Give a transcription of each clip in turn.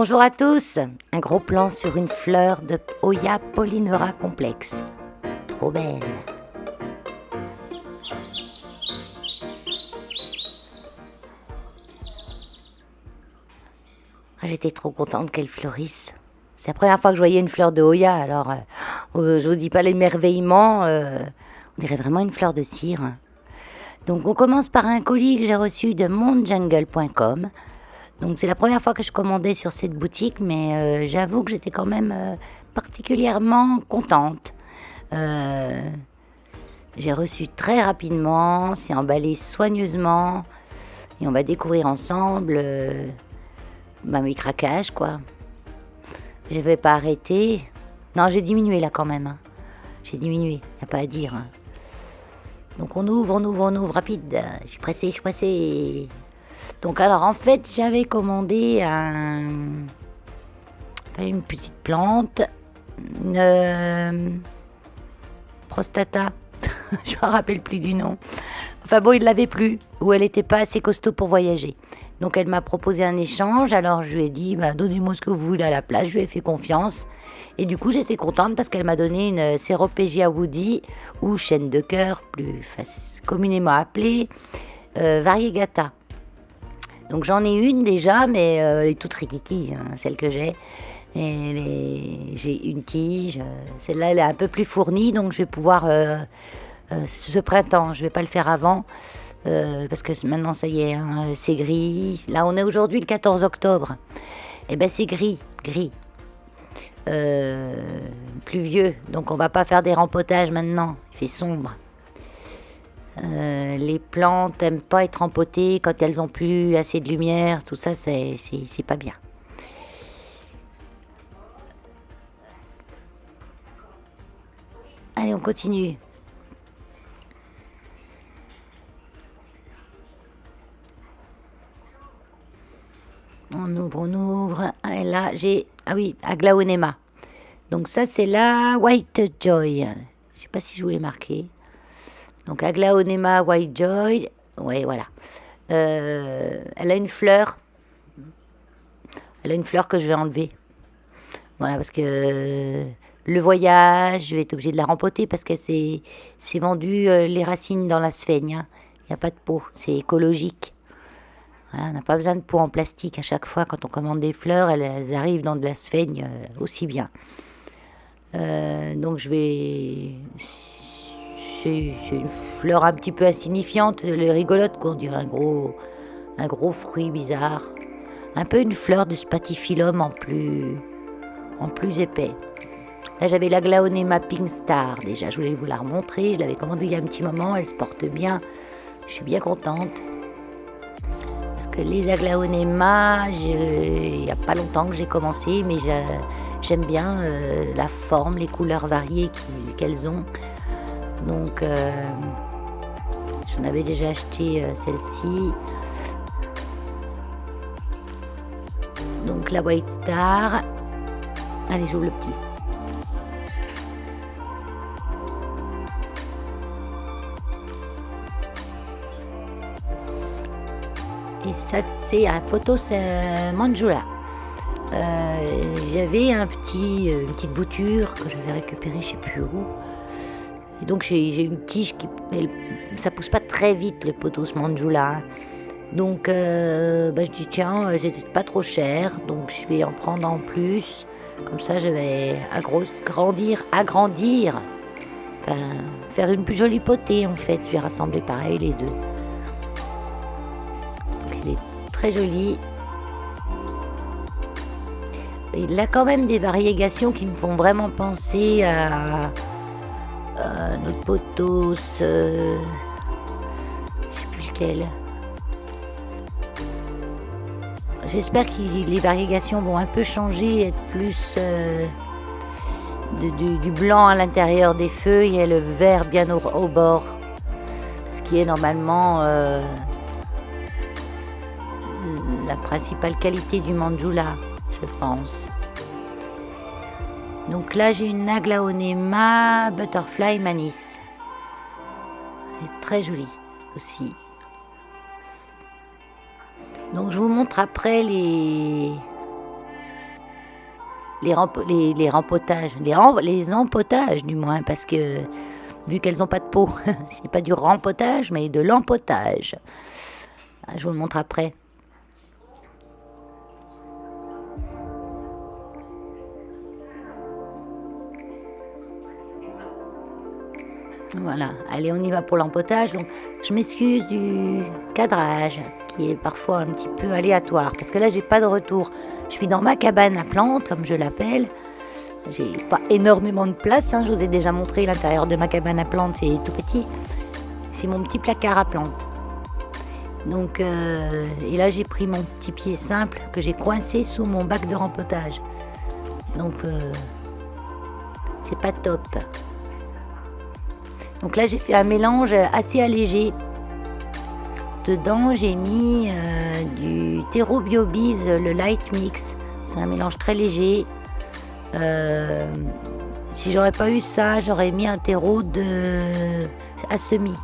Bonjour à tous. Un gros plan sur une fleur de Hoya polynera complexe. Trop belle. J'étais trop contente qu'elle fleurisse. C'est la première fois que je voyais une fleur de Hoya, alors je vous dis pas l'émerveillement, on dirait vraiment une fleur de cire. Donc on commence par un colis que j'ai reçu de mondjungle.com. Donc c'est la première fois que je commandais sur cette boutique, mais j'avoue que j'étais quand même particulièrement contente. J'ai reçu très rapidement, c'est emballé soigneusement, et on va découvrir ensemble mes craquages, quoi. Je vais pas arrêter. Non, j'ai diminué là quand même. Hein. J'ai diminué, y a pas à dire. Hein. Donc on ouvre, rapide. Je suis pressée. Donc alors en fait, j'avais commandé une petite plante, une prostata. Je me rappelle plus du nom. Enfin bon, il l'avait plus, ou elle était pas assez costaud pour voyager. Donc elle m'a proposé un échange, alors je lui ai dit, donnez-moi ce que vous voulez à la place, je lui ai fait confiance. Et du coup, j'étais contente parce qu'elle m'a donné une Ceropegia woody, ou chêne de cœur, plus communément appelée, variegata. Donc j'en ai une déjà, mais elle est toute rikiki, hein, celle que j'ai. J'ai une tige, celle-là elle est un peu plus fournie, donc je vais pouvoir, ce printemps, je vais pas le faire avant, parce que maintenant ça y est, hein, c'est gris. Là on est aujourd'hui le 14 octobre, et ben c'est gris, pluvieux, donc on va pas faire des rempotages maintenant, il fait sombre. Les plantes n'aiment pas être empotées quand elles ont plus assez de lumière, tout ça c'est pas bien. Allez, on continue. On ouvre. Et là, j'ai... Ah oui, Aglaonema. Donc ça, c'est la White Joy. Je sais pas si je vous l'ai marqué. Donc Aglaonema White Joy. Ouais, voilà. Elle a une fleur. Elle a une fleur que je vais enlever. Voilà, parce que le voyage, je vais être obligée de la rempoter parce que c'est vendu les racines dans la sphaigne. Hein. Il n'y a pas de pot, c'est écologique. Voilà, on n'a pas besoin de pot en plastique à chaque fois. Quand on commande des fleurs, elles arrivent dans de la sphaigne aussi bien. Donc je vais... C'est une fleur un petit peu insignifiante, elle est rigolote, quoi. On dirait un gros fruit bizarre. Un peu une fleur de spathiphyllum en plus épais. Là, j'avais la Glaonema Pink Star. Déjà, je voulais vous la remontrer. Je l'avais commandée il y a un petit moment. Elle se porte bien. Je suis bien contente. Parce que les Aglaonema, il n'y a pas longtemps que j'ai commencé, mais j'aime bien la forme, les couleurs variées qu'elles ont. Donc, j'en avais déjà acheté celle-ci. Donc, la White Star. Allez, j'ouvre le petit. Et ça, c'est un pothos Manjula. J'avais une petite bouture que j'avais récupérée, je sais plus où. Et donc j'ai une tige ça pousse pas très vite le pothos Manjula. Hein. Donc je dis tiens, c'était pas trop cher, donc je vais en prendre en plus. Comme ça, je vais agrandir. Enfin, faire une plus jolie potée en fait. Je vais rassembler pareil les deux. Donc il est très joli. Il a quand même des variégations qui me font vraiment penser à notre pothos. Je sais plus lequel. J'espère que les variégations vont un peu changer, être plus du blanc à l'intérieur des feuilles et le vert bien au bord. Ce qui est normalement la principale qualité du Manjula, je pense. Donc là, j'ai une Aglaonema Butterfly Manis. Elle est très jolie aussi. Donc je vous montre après les les rempotages, les empotages du moins, parce que vu qu'elles n'ont pas de peau, c'est pas du rempotage, mais de l'empotage. Ah, je vous le montre après. Voilà, allez, on y va pour l'empotage. Donc, je m'excuse du cadrage qui est parfois un petit peu aléatoire parce que là, j'ai pas de retour. Je suis dans ma cabane à plantes, comme je l'appelle. J'ai pas énormément de place. Je vous ai déjà montré l'intérieur de ma cabane à plantes, c'est tout petit. C'est mon petit placard à plantes. Donc, et là, j'ai pris mon petit pied simple que j'ai coincé sous mon bac de rempotage. Donc, c'est pas top. Donc là, j'ai fait un mélange assez allégé. Dedans, j'ai mis du terreau BioBiz, le Light Mix. C'est un mélange très léger. Si j'aurais pas eu ça, j'aurais mis un terreau à semis.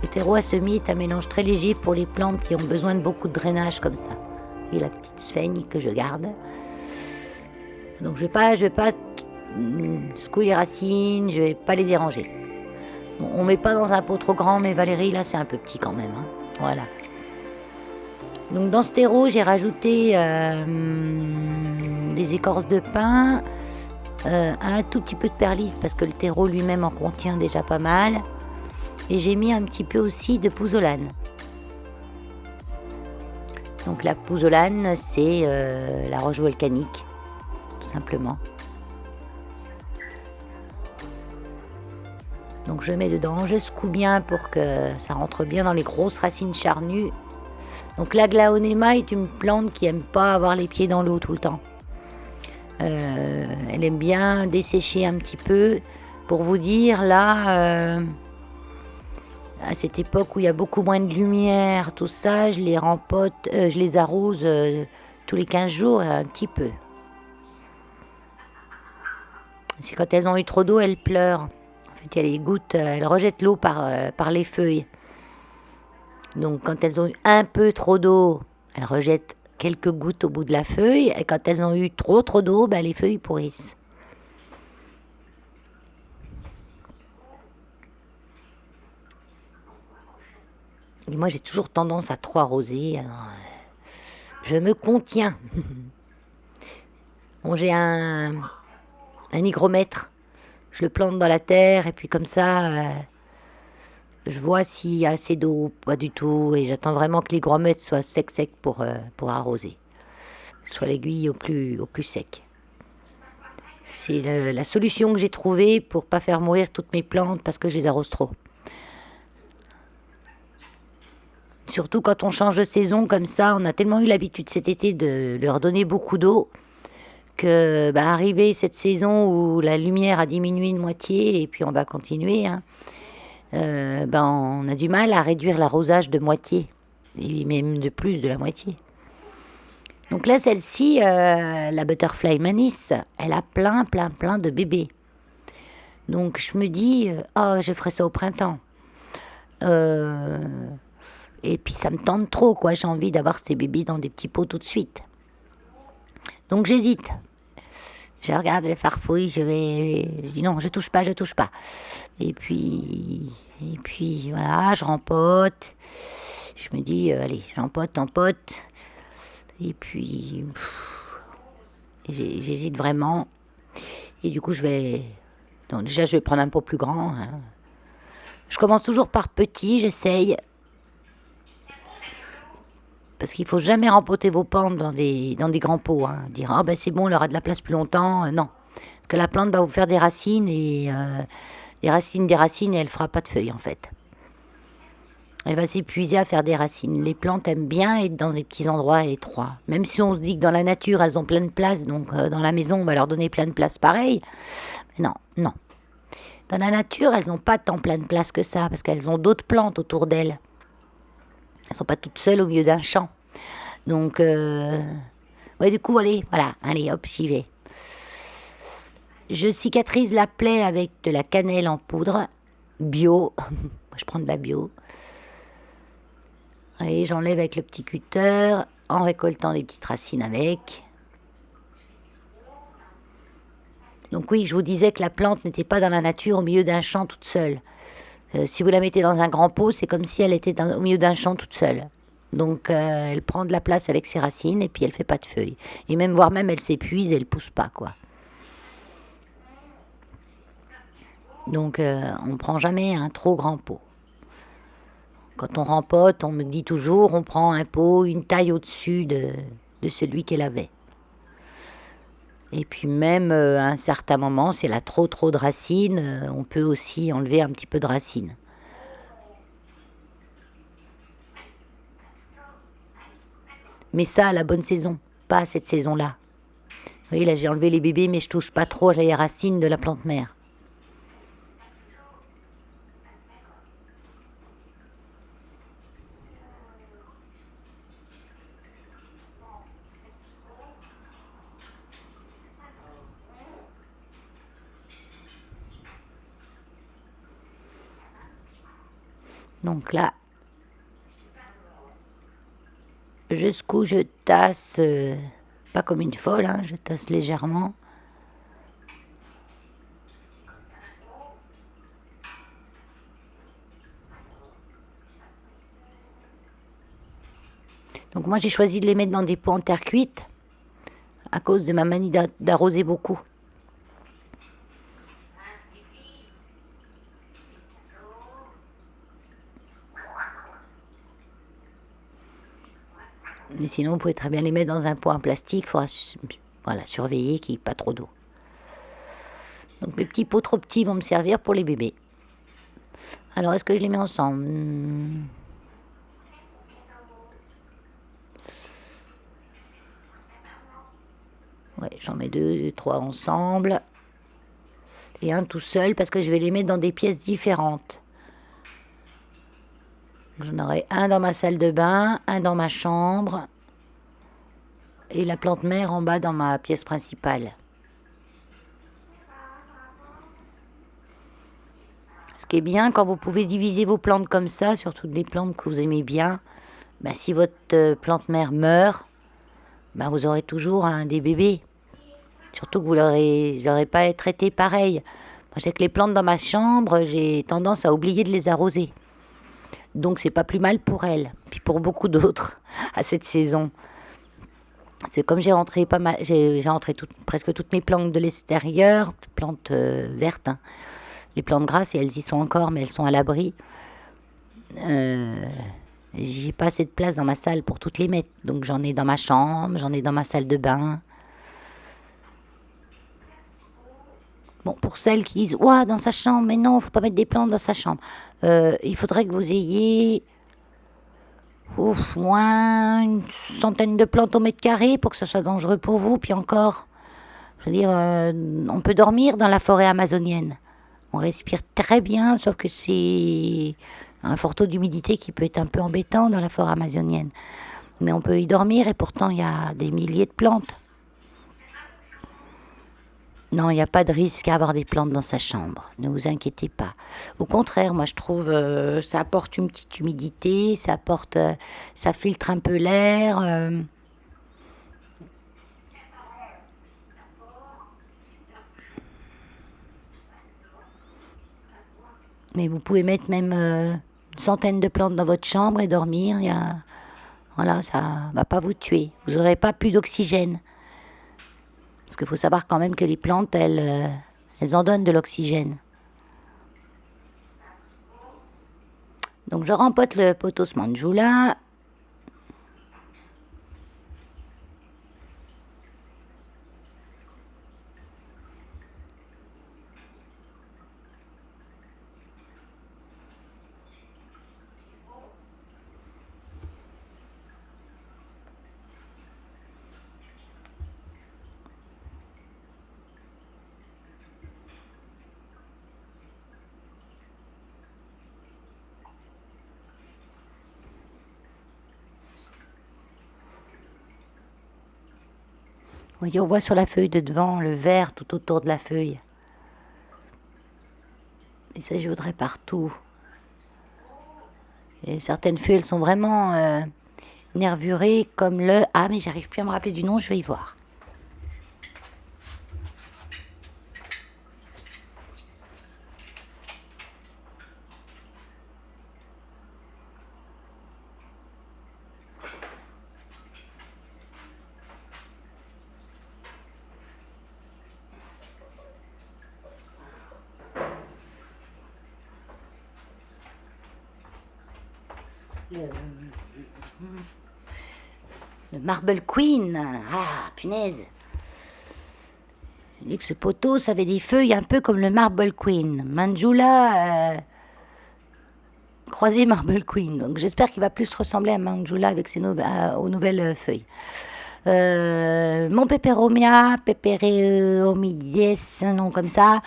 Le terreau à semis est un mélange très léger pour les plantes qui ont besoin de beaucoup de drainage comme ça. Et la petite sphaigne que je garde. Donc je vais pas secouer les racines, je vais pas les déranger. On met pas dans un pot trop grand, mais Valérie, là, c'est un peu petit quand même. Voilà. Donc, dans ce terreau, j'ai rajouté des écorces de pin, un tout petit peu de perlite, parce que le terreau lui-même en contient déjà pas mal. Et j'ai mis un petit peu aussi de pouzzolane. Donc, la pouzzolane, c'est la roche volcanique, tout simplement. Donc je mets dedans, je secoue bien pour que ça rentre bien dans les grosses racines charnues. Donc la Glaonema est une plante qui aime pas avoir les pieds dans l'eau tout le temps. Elle aime bien dessécher un petit peu. Pour vous dire, là, à cette époque où il y a beaucoup moins de lumière, tout ça, je les rempote, je les arrose tous les 15 jours, un petit peu. C'est quand elles ont eu trop d'eau, elles pleurent. Il y a les gouttes, elles rejettent l'eau par les feuilles. Donc quand elles ont eu un peu trop d'eau, elles rejettent quelques gouttes au bout de la feuille. Et quand elles ont eu trop d'eau, les feuilles pourrissent. Et moi j'ai toujours tendance à trop arroser. Alors, je me contiens. Bon, j'ai un hygromètre. Je le plante dans la terre et puis comme ça, je vois s'il y a assez d'eau ou pas du tout. Et j'attends vraiment que l'hygromètre soit sec pour arroser. Soit l'aiguille au plus sec. C'est la solution que j'ai trouvée pour pas faire mourir toutes mes plantes parce que je les arrose trop. Surtout quand on change de saison comme ça, on a tellement eu l'habitude cet été de leur donner beaucoup d'eau que arrivé cette saison où la lumière a diminué de moitié et puis on va continuer, on a du mal à réduire l'arrosage de moitié et même de plus de la moitié. Donc là, celle-ci, la Butterfly Manis, elle a plein de bébés. Donc je me dis, je ferai ça au printemps. Et puis ça me tente trop, quoi. J'ai envie d'avoir ces bébés dans des petits pots tout de suite. Donc j'hésite. Je regarde les farfouilles, je dis non, je touche pas. Et puis voilà, je rempote. Je me dis, allez, j'empote. Et puis, j'hésite vraiment. Et du coup, donc déjà, je vais prendre un pot plus grand. Je commence toujours par petit, j'essaye. Parce qu'il ne faut jamais rempoter vos plantes dans des grands pots. Dire, c'est bon, elle aura de la place plus longtemps. Non. Parce que la plante va vous faire des racines et des racines et elle ne fera pas de feuilles en fait. Elle va s'épuiser à faire des racines. Les plantes aiment bien être dans des petits endroits étroits. Même si on se dit que dans la nature, elles ont plein de place, donc dans la maison, on va leur donner plein de place pareil. Mais non. Dans la nature, elles n'ont pas tant plein de place que ça, parce qu'elles ont d'autres plantes autour d'elles. Elles sont pas toutes seules au milieu d'un champ. Donc, du coup, allez, hop, j'y vais. Je cicatrise la plaie avec de la cannelle en poudre, bio. Je prends de la bio. Allez, j'enlève avec le petit cutter, en récoltant des petites racines avec. Donc oui, je vous disais que la plante n'était pas dans la nature au milieu d'un champ toute seule. Si vous la mettez dans un grand pot, c'est comme si elle était au milieu d'un champ toute seule. Donc elle prend de la place avec ses racines et puis elle fait pas de feuilles. Et même voire même elle s'épuise et elle pousse pas quoi. Donc on prend jamais un trop grand pot. Quand on rempote, on me dit toujours on prend un pot une taille au-dessus de celui qu'elle avait. Et puis même à un certain moment, si elle a trop de racines, on peut aussi enlever un petit peu de racines. Mais ça à la bonne saison, pas à cette saison-là. Vous voyez, là j'ai enlevé les bébés, mais je touche pas trop les racines de la plante mère. Donc là, jusqu'où je tasse, pas comme une folle, hein, je tasse légèrement. Donc moi j'ai choisi de les mettre dans des pots en terre cuite à cause de ma manie d'arroser beaucoup. Mais sinon, vous pouvez très bien les mettre dans un pot en plastique. Il faudra surveiller qu'il n'y ait pas trop d'eau. Donc mes petits pots trop petits vont me servir pour les bébés. Alors, est-ce que je les mets ensemble? Ouais, j'en mets deux, trois ensemble. Et un tout seul parce que je vais les mettre dans des pièces différentes. J'en aurai un dans ma salle de bain, un dans ma chambre et la plante mère en bas dans ma pièce principale. Ce qui est bien quand vous pouvez diviser vos plantes comme ça, surtout des plantes que vous aimez bien, si votre plante mère meurt, vous aurez toujours des bébés. Surtout que vous n'aurez pas traité pareil. Moi, j'ai que les plantes dans ma chambre, j'ai tendance à oublier de les arroser. Donc c'est pas plus mal pour elles, puis pour beaucoup d'autres à cette saison. C'est comme j'ai rentré presque toutes mes plantes de l'extérieur, plantes vertes, hein. Les plantes grasses, et elles y sont encore, mais elles sont à l'abri. J'ai pas assez de place dans ma salle pour toutes les mettre. Donc j'en ai dans ma chambre, j'en ai dans ma salle de bain. Bon, pour celles qui disent, ouah, dans sa chambre, mais non, faut pas mettre des plantes dans sa chambre. Il faudrait que vous ayez au moins une centaine de plantes au mètre carré pour que ce soit dangereux pour vous. Puis encore, je veux dire, on peut dormir dans la forêt amazonienne. On respire très bien, sauf que c'est un fort taux d'humidité qui peut être un peu embêtant dans la forêt amazonienne. Mais on peut y dormir et pourtant il y a des milliers de plantes. Non, il n'y a pas de risque à avoir des plantes dans sa chambre. Ne vous inquiétez pas. Au contraire, moi je trouve ça apporte une petite humidité, ça filtre un peu l'air. Mais vous pouvez mettre même une centaine de plantes dans votre chambre et dormir. Voilà, ça va pas vous tuer. Vous n'aurez pas plus d'oxygène. Parce qu'il faut savoir quand même que les plantes, elles en donnent de l'oxygène. Donc je rempote le pothos manjula. Vous voyez, on voit sur la feuille de devant le vert tout autour de la feuille. Et ça, je voudrais partout. Et certaines feuilles, elles sont vraiment nervurées, comme le... Ah, mais j'arrive plus à me rappeler du nom, je vais y voir. le Marble Queen. Ah, punaise. Je dis que ce poteau, ça avait des feuilles un peu comme le Marble Queen. Manjula croisé Marble Queen. Donc j'espère qu'il va plus ressembler à Manjula avec aux nouvelles feuilles. Mon Peperomia, Peperomides, un nom comme ça.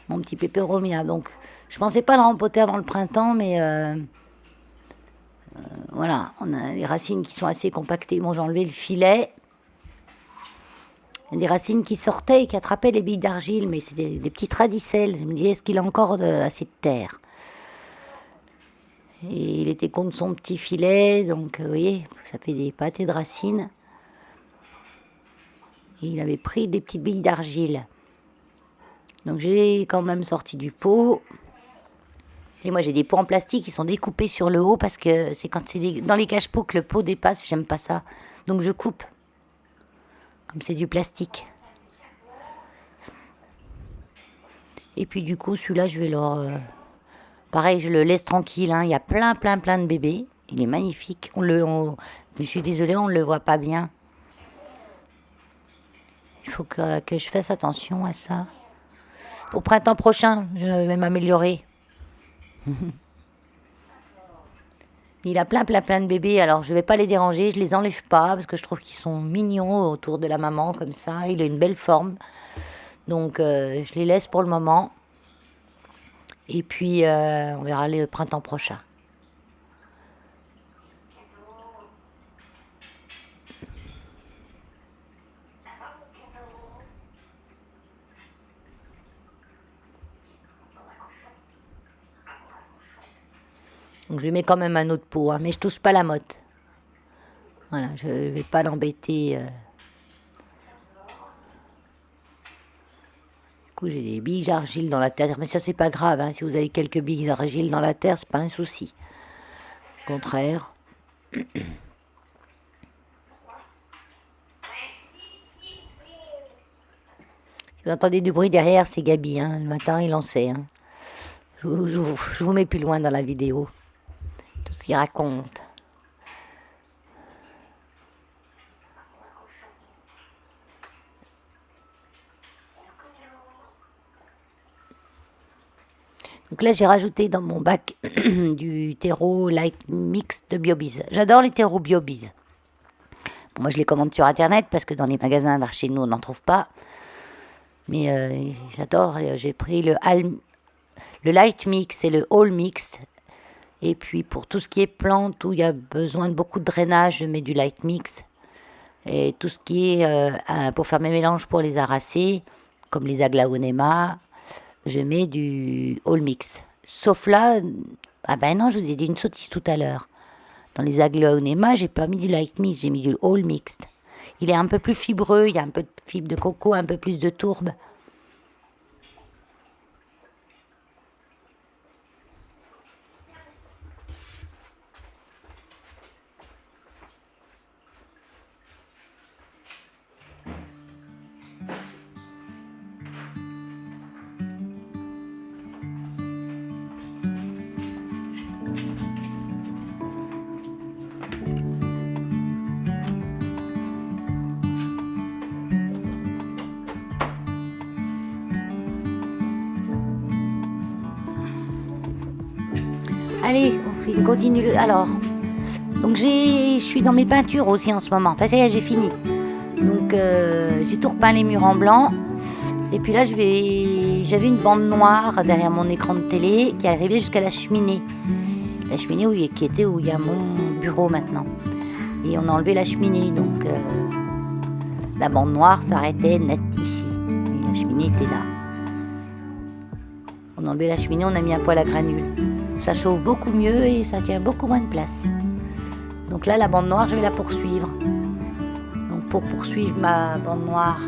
Mon petit Peperomia. Donc je pensais pas le rempoter avant le printemps, mais voilà, on a les racines qui sont assez compactées. Bon, j'ai enlevé le filet. Il y a des racines qui sortaient et qui attrapaient les billes d'argile, mais c'était des petites radicelles. Je me disais, est-ce qu'il a encore assez de terre? Et il était contre son petit filet, donc vous voyez, ça fait des pâtés de racines. Et il avait pris des petites billes d'argile. Donc je l'ai quand même sorti du pot. Et moi j'ai des pots en plastique qui sont découpés sur le haut parce que c'est quand c'est dans les cache-pots que le pot dépasse, j'aime pas ça. Donc je coupe. Comme c'est du plastique. Et puis du coup, celui-là, je vais leur... pareil, je le laisse tranquille. Hein. Il y a plein de bébés. Il est magnifique. Je suis désolée, on ne le voit pas bien. Il faut que je fasse attention à ça. Au printemps prochain, je vais m'améliorer. Il a plein de bébés, alors je vais pas les déranger, je les enlève pas parce que je trouve qu'ils sont mignons autour de la maman comme ça. Il a une belle forme, donc je les laisse pour le moment. Et puis on verra le printemps prochain. Donc je lui mets quand même un autre pot, hein, mais je touche pas la motte. Voilà, je vais pas l'embêter. Du coup, j'ai des billes d'argile dans la terre, mais ça c'est pas grave. Hein, si vous avez quelques billes d'argile dans la terre, c'est pas un souci. Au contraire. Si vous entendez du bruit derrière, c'est Gabi. Hein, le matin, il en sait. Hein. Je vous mets plus loin dans la vidéo. Tout ce qu'il raconte. Donc là, j'ai rajouté dans mon bac du terreau light mix de Biobiz. J'adore les terreaux Biobiz. Bon, moi, je les commande sur Internet parce que dans les magasins vers chez nous, on n'en trouve pas. Mais j'adore. J'ai pris le light mix et le all mix. Et puis pour tout ce qui est plantes où il y a besoin de beaucoup de drainage, je mets du light mix. Et tout ce qui est pour faire mes mélanges pour les aracer, comme les aglaonema, je mets du all mix. Sauf là, ah ben non, je vous ai dit une sottise tout à l'heure. Dans les aglaonema, j'ai pas mis du light mix, j'ai mis du all mixed. Il est un peu plus fibreux, il y a un peu de fibre de coco, un peu plus de tourbe. Allez, on continue. Alors, donc je suis dans mes peintures aussi en ce moment. Enfin, ça y est, j'ai fini. Donc, j'ai tout repeint les murs en blanc. Et puis là, j'avais une bande noire derrière mon écran de télé qui arrivait jusqu'à la cheminée. La cheminée où il y a mon bureau maintenant. Et on a enlevé la cheminée, donc la bande noire s'arrêtait net ici. Et la cheminée était là. On a enlevé la cheminée, on a mis un poêle à granules. Ça chauffe beaucoup mieux et ça tient beaucoup moins de place. Donc là, la bande noire, je vais la poursuivre. Donc pour poursuivre ma bande noire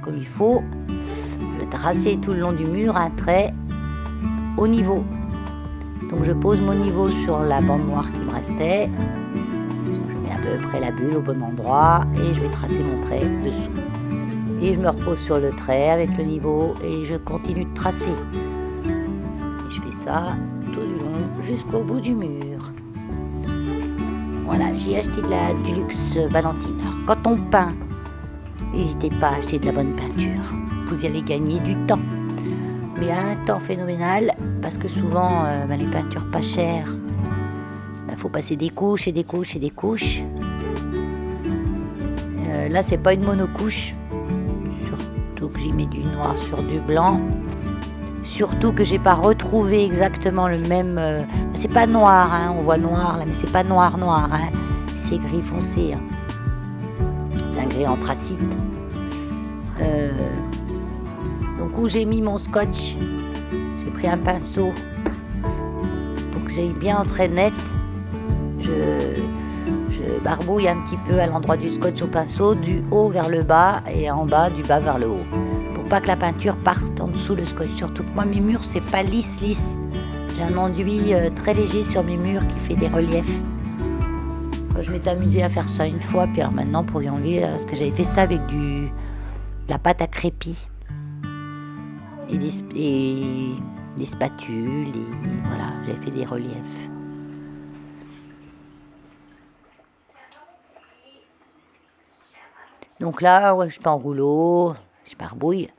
comme il faut, je vais tracer tout le long du mur un trait au niveau. Donc je pose mon niveau sur la bande noire qui me restait. Je mets à peu près la bulle au bon endroit et je vais tracer mon trait dessous. Et je me repose sur le trait avec le niveau et je continue de tracer. Et je fais ça tout du long jusqu'au bout du mur. Voilà, j'ai acheté du luxe Valentine. Alors, quand on peint, n'hésitez pas à acheter de la bonne peinture. Vous allez gagner du temps. Mais un temps phénoménal, parce que souvent, les peintures pas chères, faut passer des couches et des couches et des couches. Là, c'est pas une monocouche. Surtout que j'y mets du noir sur du blanc. Surtout que j'ai pas retrouvé exactement le même... c'est pas noir, hein, on voit noir là, mais c'est pas noir, hein. C'est gris foncé. Hein. C'est un gris anthracite. Donc où j'ai mis mon scotch, j'ai pris un pinceau pour que j'aille bien très net. Je barbouille un petit peu à l'endroit du scotch au pinceau, du haut vers le bas et en bas, du bas vers le haut. Pour pas que la peinture parte en dessous le scotch. Surtout que moi, mes murs, c'est pas lisse. J'ai un enduit très léger sur mes murs qui fait des reliefs. Je m'étais amusée à faire ça une fois, puis alors maintenant, pour y enlever, parce que j'avais fait ça avec de la pâte à crépi. Et des spatules, et voilà, j'avais fait des reliefs. Donc là, ouais, je peins en rouleau, je barbouille,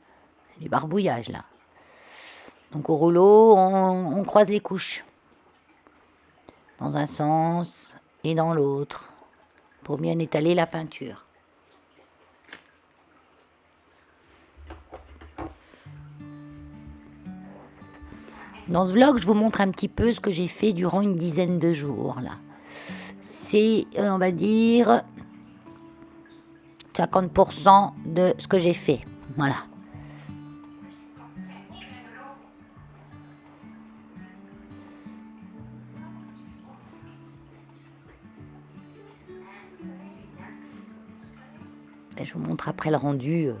c'est du barbouillage là. Donc au rouleau, on croise les couches, dans un sens et dans l'autre, pour bien étaler la peinture. Dans ce vlog, je vous montre un petit peu ce que j'ai fait durant une dizaine de jours là. C'est, on va dire... 50% de ce que j'ai fait. Voilà. Et je vous montre après le rendu.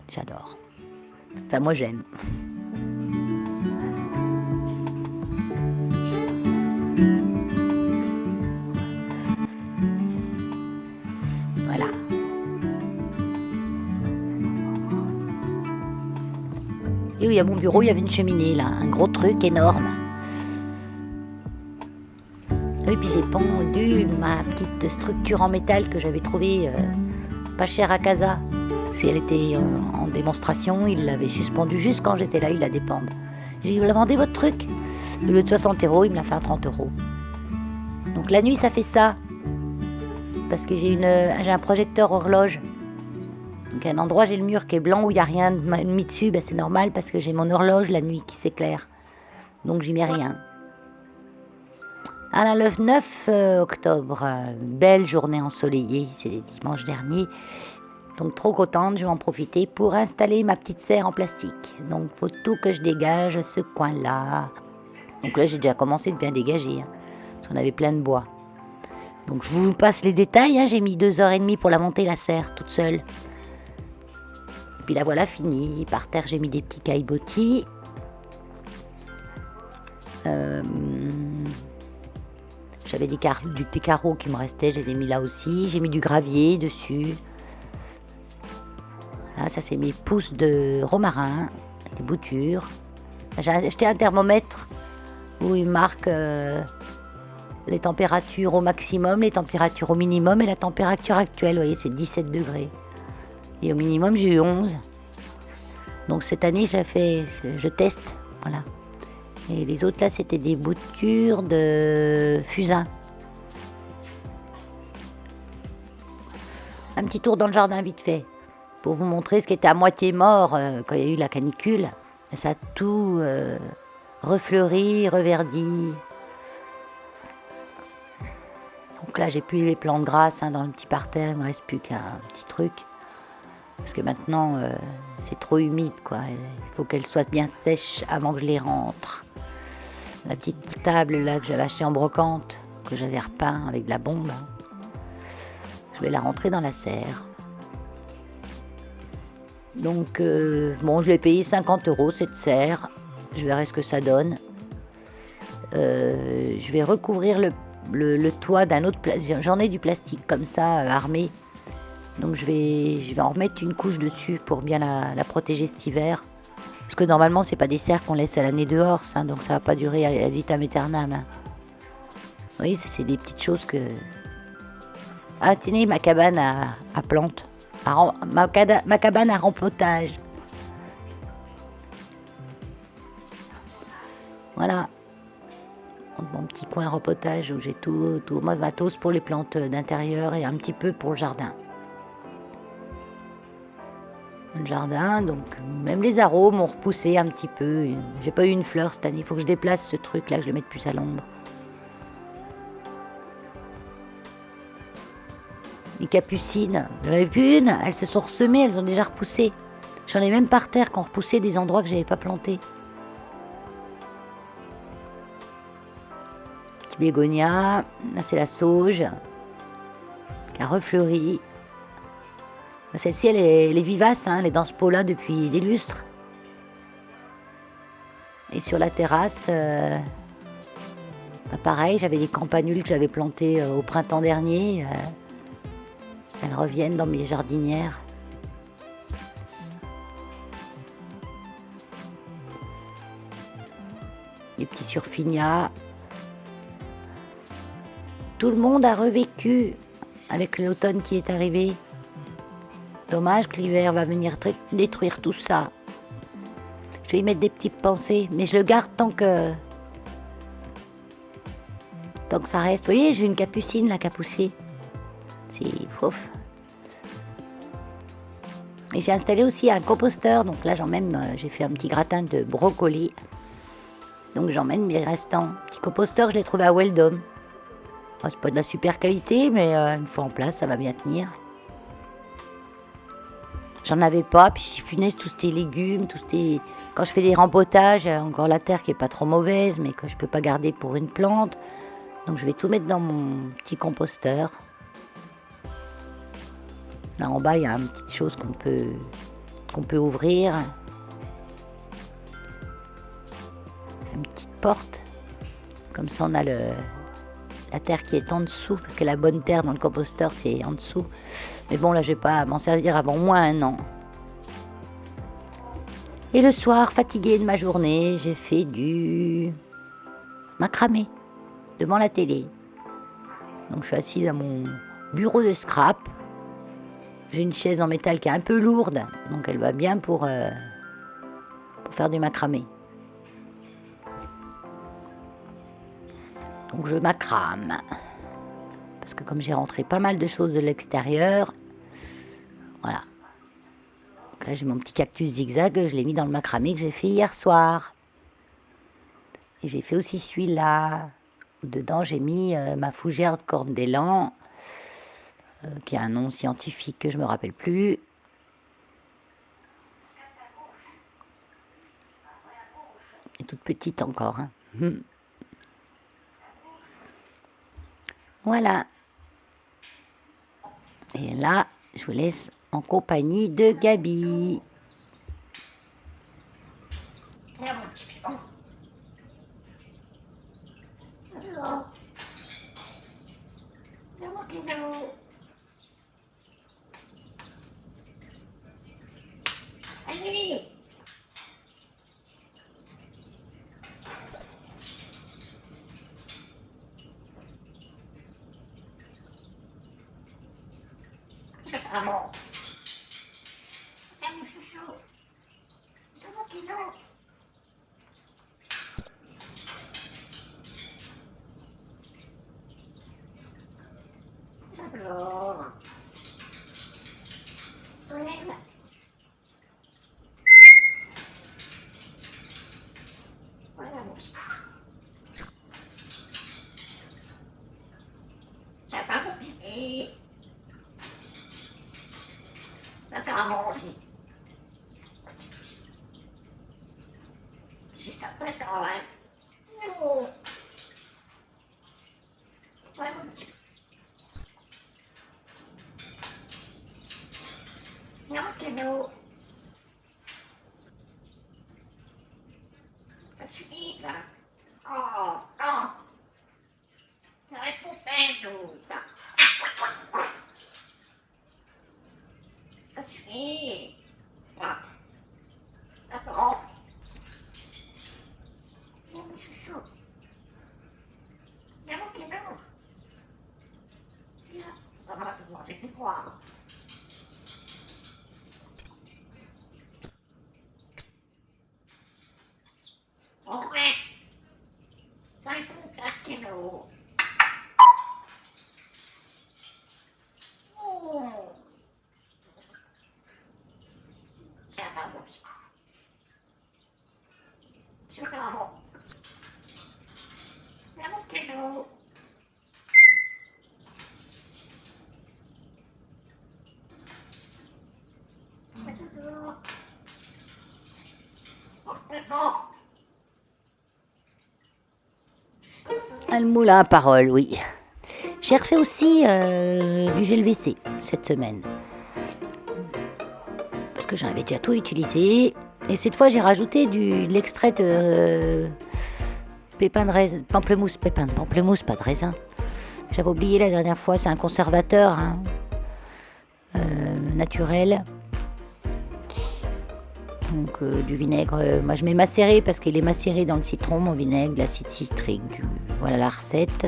J'adore. Enfin, moi, j'aime. Voilà. Et où il y a mon bureau, il y avait une cheminée là, un gros truc énorme. Et puis j'ai pendu ma petite structure en métal que j'avais trouvée pas chère à Casa. Si elle était en démonstration, il l'avait suspendue juste quand j'étais là, il la dépende. J'ai dit, vous la vendez votre truc? Au lieu de 60 €, il me l'a fait à 30 €. Donc la nuit, ça fait ça. Parce que j'ai un projecteur horloge. Donc à un endroit, j'ai le mur qui est blanc où il n'y a rien de mis dessus. Ben, c'est normal parce que j'ai mon horloge la nuit qui s'éclaire. Donc j'y mets rien. Alors le 9 octobre, belle journée ensoleillée, c'est dimanche dernier. Donc trop contente, je vais en profiter pour installer ma petite serre en plastique. Donc faut tout que je dégage ce coin-là. Donc là j'ai déjà commencé de bien dégager. Hein, parce qu'on avait plein de bois. Donc je vous passe les détails. Hein, j'ai mis 2h30 pour la monter la serre toute seule. Puis la voilà finie. Par terre j'ai mis des petits caillebotis. J'avais des carreaux qui me restaient, je les ai mis là aussi. J'ai mis du gravier dessus. Là, ça c'est mes pousses de romarin, des boutures. J'ai acheté un thermomètre où il marque les températures au maximum, les températures au minimum et la température actuelle. Vous voyez, c'est 17 degrés. Et au minimum, j'ai eu 11. Donc cette année, je teste. Voilà. Et les autres là, c'était des boutures de fusain. Un petit tour dans le jardin vite fait. Pour vous montrer ce qui était à moitié mort quand il y a eu la canicule. Ça a tout refleuri, reverdi. Donc là, j'ai plus les plantes grasses dans le petit parterre. Il me reste plus qu'un petit truc. Parce que maintenant, c'est trop humide, quoi. Il faut qu'elles soient bien sèches avant que je les rentre. La petite table là que j'avais achetée en brocante, que j'avais repeint avec de la bombe, je vais la rentrer dans la serre. Donc, bon, je l'ai payé 50 € cette serre. Je verrai ce que ça donne. Je vais recouvrir le toit d'un autre plastique. J'en ai du plastique comme ça, armé. Donc je vais en remettre une couche dessus pour bien la protéger cet hiver. Parce que normalement, c'est pas des serres qu'on laisse à l'année dehors, ça, donc ça va pas durer ad vitam aeternam. Hein. Oui, c'est des petites choses que Ah, tenez, ma cabane à plantes. Ma cabane à rempotage. Voilà. Mon petit coin rempotage où j'ai tout mon matos pour les plantes d'intérieur et un petit peu pour le jardin. Le jardin, donc même les arômes ont repoussé un petit peu. J'ai pas eu une fleur cette année. Il faut que je déplace ce truc-là, que je le mette plus à l'ombre. Les capucines, j'en avais plus une. Elles se sont ressemées, elles ont déjà repoussé. J'en ai même par terre qui ont repoussé des endroits que j'avais pas plantés. Petit bégonia, là c'est la sauge qui a refleuri. Celle-ci, elle est vivace, hein, elle est dans ce pot-là depuis des lustres. Et sur la terrasse, pareil, j'avais des campanules que j'avais plantées au printemps dernier. Elles reviennent dans mes jardinières. Les petits surfinias. Tout le monde a revécu avec l'automne qui est arrivé. Dommage que l'hiver va venir détruire tout ça. Je vais y mettre des petites pensées, mais je le garde tant que ça reste. Vous voyez, j'ai une capucine là qui a poussé. C'est ouf. Et j'ai installé aussi un composteur, donc là j'emmène, j'ai fait un petit gratin de brocoli. Donc j'emmène mes restants. Petit composteur, je l'ai trouvé à Weldom. Oh, c'est pas de la super qualité, mais une fois en place, ça va bien tenir. J'en avais pas, puis punaise, tous ces légumes, quand je fais des rempotages, encore la terre qui est pas trop mauvaise, mais que je peux pas garder pour une plante. Donc je vais tout mettre dans mon petit composteur. Là en bas, il y a une petite chose qu'on peut ouvrir. Une petite porte. Comme ça, on a la terre qui est en dessous, parce que la bonne terre dans le composteur, c'est en dessous. Mais bon, là, je vais pas m'en servir avant au moins 1 an. Et le soir, fatiguée de ma journée, j'ai fait du macramé devant la télé. Donc je suis assise à mon bureau de scrap. J'ai une chaise en métal qui est un peu lourde, donc elle va bien pour faire du macramé. Donc je macrame. Parce que comme j'ai rentré pas mal de choses de l'extérieur, voilà. Donc là j'ai mon petit cactus zigzag, je l'ai mis dans le macramé que j'ai fait hier soir. Et j'ai fait aussi celui-là. Dedans j'ai mis ma fougère de corne d'élan, qui a un nom scientifique que je me rappelle plus. Elle est toute petite encore. Hein. Voilà. Et là, je vous laisse en compagnie de Gabi. Ça suffit, là. Oh, oh. Ça va être pour peine, ça. Ça suffit. Ah. Attends. Non, mais c'est chaud. Il y a mon piano. Là, ça va. Ça va, bon. C'est vraiment bon. Là, mon cadeau. Un moulin à parole, oui. J'ai refait aussi du gel WC cette semaine. Parce que j'en avais déjà tout utilisé. Et cette fois, j'ai rajouté de l'extrait de pépins de raisin, pamplemousse, pépins de pamplemousse, pas de raisin. J'avais oublié la dernière fois, c'est un conservateur hein, naturel. Donc du vinaigre, moi je mets macéré parce qu'il est macéré dans le citron, mon vinaigre, de l'acide citrique, voilà la recette.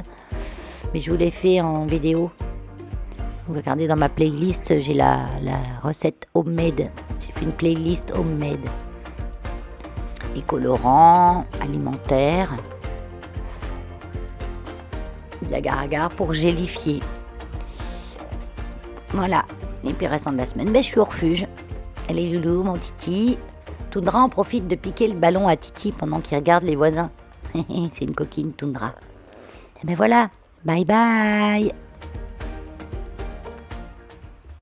Mais je vous l'ai fait en vidéo. Vous regardez dans ma playlist, j'ai la recette homemade. J'ai fait une playlist homemade. Les colorants alimentaires. De l'agar-agar pour gélifier. Voilà. Et puis restant de la semaine, je suis au refuge. Allez loulou, mon Titi. Toundra en profite de piquer le ballon à Titi pendant qu'il regarde les voisins. C'est une coquine Toundra. Et ben voilà. Bye bye.